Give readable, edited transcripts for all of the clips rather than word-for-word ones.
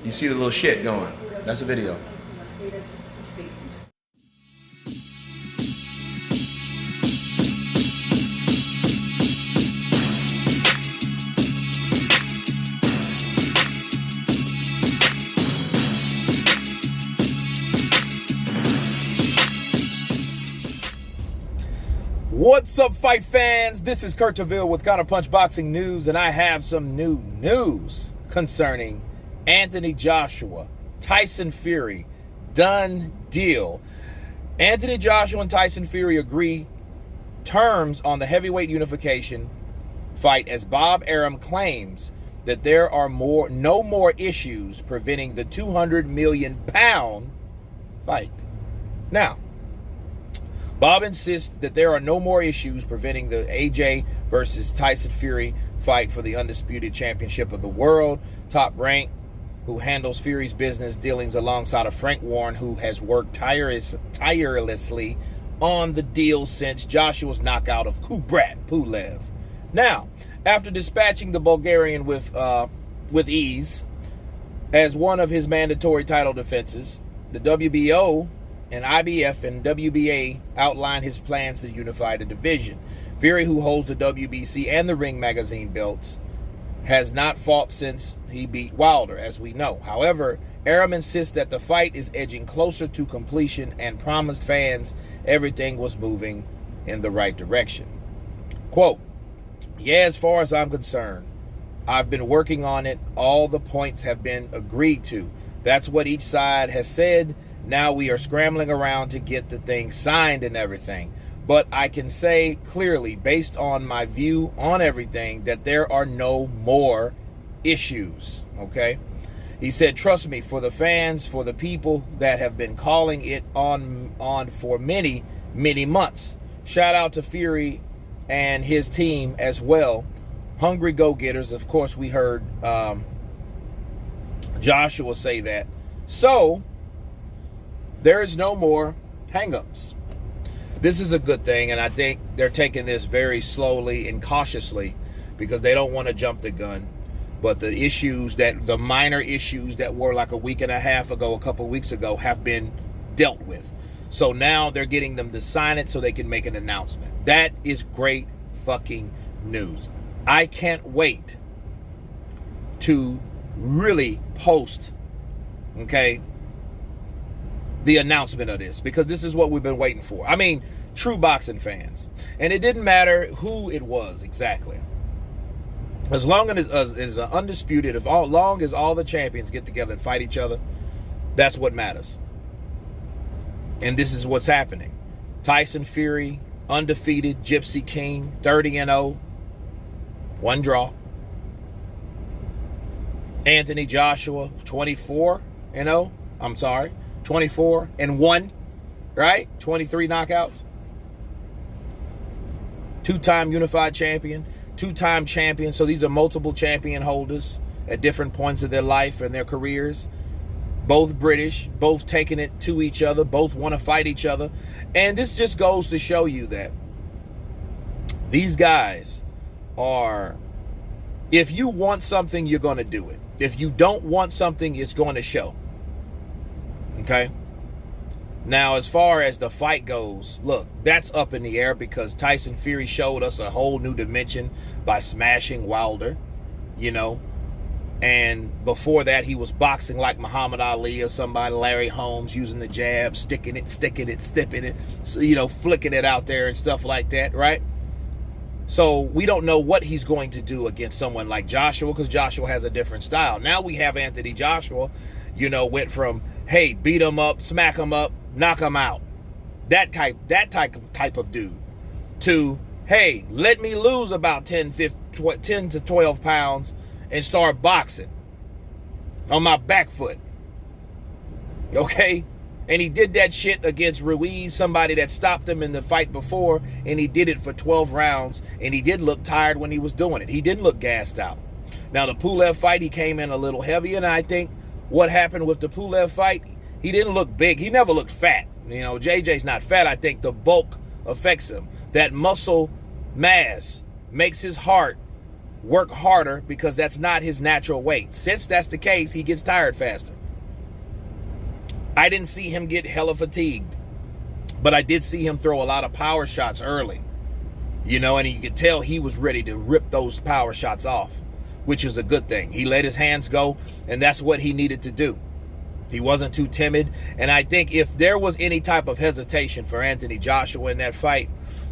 You see the little shit going. That's a video. What's up, fight fans? This is Kurt Taville with Counterpunch Boxing News, and I have some new news concerning Anthony Joshua, Tyson Fury. Done deal. Anthony Joshua and Tyson Fury agree terms on the heavyweight unification fight as Bob Arum claims that there are no more issues preventing the 200 million pound fight. Now, Bob insists that there are no more issues preventing the AJ versus Tyson Fury fight for the undisputed championship of the world. Top Rank, who handles Fury's business dealings alongside of Frank Warren, who has worked tirelessly on the deal since Joshua's knockout of Kubrat Pulev. Now, after dispatching the Bulgarian with ease as one of his mandatory title defenses, the WBO and IBF and WBA outlined his plans to unify the division. Fury, who holds the WBC and the Ring Magazine belts, has not fought since he beat Wilder, as we know. However, Arum insists that the fight is edging closer to completion and promised fans everything was moving in the right direction. Quote, "Yeah, as far as I'm concerned, I've been working on it. All the points have been agreed to. That's what each side has said. Now we are scrambling around to get the thing signed and everything. But I can say clearly, based on my view on everything, that there are no more issues." Okay? He said, "Trust me, for the fans, for the people that have been calling it on for many, many months." Shout out to Fury and his team as well. Hungry go-getters. Of course, we heard Joshua say that. So there is no more hang-ups. This is a good thing, and I think they're taking this very slowly and cautiously because they don't want to jump the gun. But the minor issues that were like a week and a half ago, a couple weeks ago, have been dealt with. So now they're getting them to sign it so they can make an announcement. That is great fucking news. I can't wait to really post, okay, the announcement of this, because this is what we've been waiting for. I mean, true boxing fans. And it didn't matter who it was exactly. As long as it's undisputed, long as all the champions get together and fight each other, that's what matters. And this is what's happening. Tyson Fury, undefeated, Gypsy King, 30-0, one draw. Anthony Joshua, 24-0. I'm sorry. 24-1, right? 23 knockouts. Two-time unified champion, two-time champion. So these are multiple champion holders at different points of their life and their careers. Both British, both taking it to each other, both want to fight each other. And this just goes to show you that these guys are, if you want something, you're going to do it. If you don't want something, it's going to show. Okay? Now, as far as the fight goes, look, that's up in the air because Tyson Fury showed us a whole new dimension by smashing Wilder, you know. And before that, he was boxing like Muhammad Ali or somebody, Larry Holmes, using the jab, sticking it, stipping it, so, you know, flicking it out there and stuff like that, right? So we don't know what he's going to do against someone like Joshua because Joshua has a different style. Now we have Anthony Joshua, you know, went from, hey, beat him up, smack him up, knock him out. That type of dude. To, hey, let me lose about 10 to 12 pounds and start boxing on my back foot. Okay? And he did that shit against Ruiz, somebody that stopped him in the fight before, and he did it for 12 rounds, and he did look tired when he was doing it. He didn't look gassed out. Now, the Pulev fight, he came in a little heavier, and I think what happened with the Pulev fight, he didn't look big. He never looked fat. You know, JJ's not fat. I think the bulk affects him. That muscle mass makes his heart work harder because that's not his natural weight. Since that's the case, he gets tired faster. I didn't see him get hella fatigued, but I did see him throw a lot of power shots early. You know, and you could tell he was ready to rip those power shots off, which is a good thing. He let his hands go, and that's what he needed to do. He wasn't too timid. And I think if there was any type of hesitation for Anthony Joshua in that fight,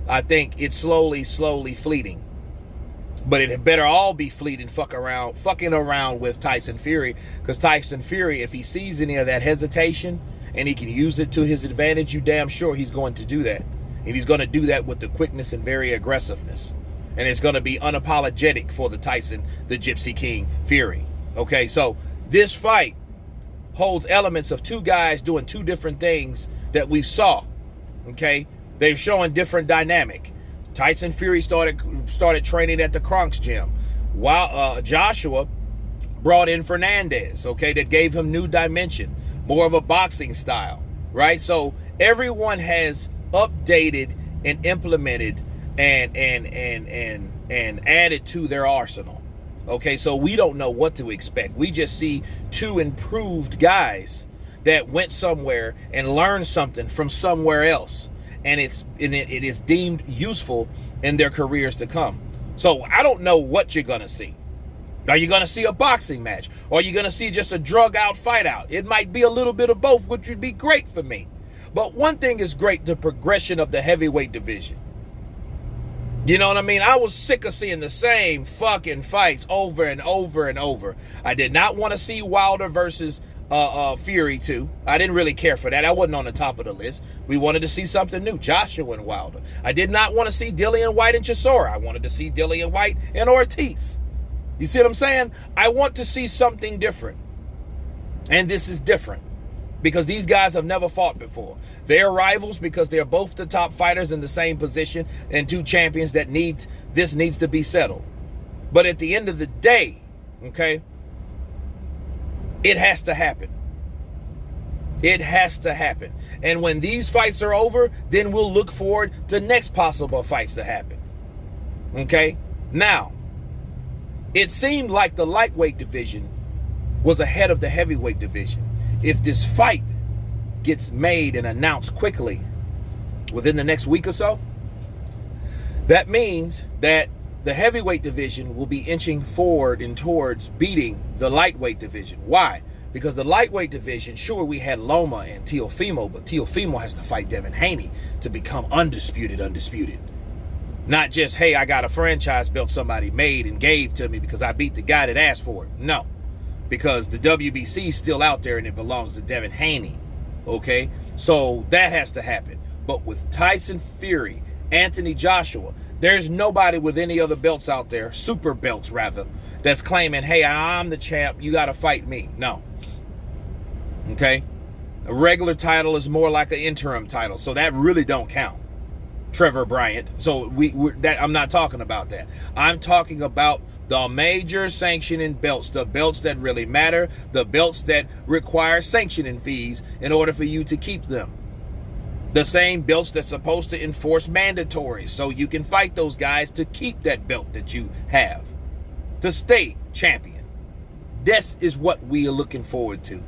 I think it's slowly fleeting. But it had better all be fleeting, fucking around with Tyson Fury. Because Tyson Fury, if he sees any of that hesitation and he can use it to his advantage, you damn sure he's going to do that. And he's going to do that with the quickness and very aggressiveness. And it's going to be unapologetic for the Tyson, the Gypsy King Fury. Okay, so this fight holds elements of two guys doing two different things that we saw. Okay, they're showing different dynamic. Tyson Fury started training at the Kronk's gym, while Joshua brought in Fernandez. Okay, that gave him new dimension, more of a boxing style, right? So everyone has updated and implemented and added to their arsenal. Okay, so we don't know what to expect. We just see two improved guys that went somewhere and learned something from somewhere else, and it is deemed useful in their careers to come. So I don't know what you're gonna see. Are you gonna see a boxing match? Or are you gonna see just a drug out fight out? It might be a little bit of both, which would be great for me. But one thing is great, the progression of the heavyweight division. You know what I mean? I was sick of seeing the same fucking fights over and over and over. I did not want to see Wilder versus Fury 2. I didn't really care for that. I wasn't on the top of the list. We wanted to see something new, Joshua and Wilder. I did not want to see Dillian White and Chisora. I wanted to see Dillian White and Ortiz. You see what I'm saying? I want to see something different. And this is different, because these guys have never fought before. They're rivals because they're both the top fighters in the same position and two champions that needs to be settled. But at the end of the day, okay, it has to happen. It has to happen. And when these fights are over, then we'll look forward to next possible fights to happen. Okay? Now, it seemed like the lightweight division was ahead of the heavyweight division. If this fight gets made and announced quickly within the next week or so, that means that the heavyweight division will be inching forward and towards beating the lightweight division. Why? Because the lightweight division, sure, we had Loma and Teofimo, but Teofimo has to fight Devin Haney to become undisputed. Not just, hey, I got a franchise belt somebody made and gave to me because I beat the guy that asked for it. No. Because the WBC is still out there and it belongs to Devin Haney. Okay? So that has to happen. But with Tyson Fury, Anthony Joshua, there's nobody with any other belts out there, super belts rather, that's claiming, hey, I'm the champ, you got to fight me. No. Okay? A regular title is more like an interim title, so that really don't count. Trevor Bryant. So I'm not talking about that. I'm talking about the major sanctioning belts, the belts that really matter, the belts that require sanctioning fees in order for you to keep them. The same belts that's supposed to enforce mandatory so you can fight those guys to keep that belt that you have, to stay champion. This is what we are looking forward to.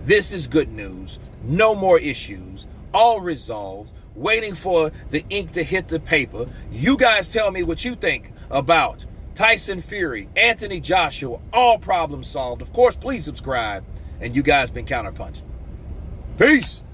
This is good news. No more issues. All resolved. Waiting for the ink to hit the paper. You guys tell me what you think about Tyson Fury, Anthony Joshua, all problems solved. Of course, please subscribe. And you guys been counterpunching. Peace.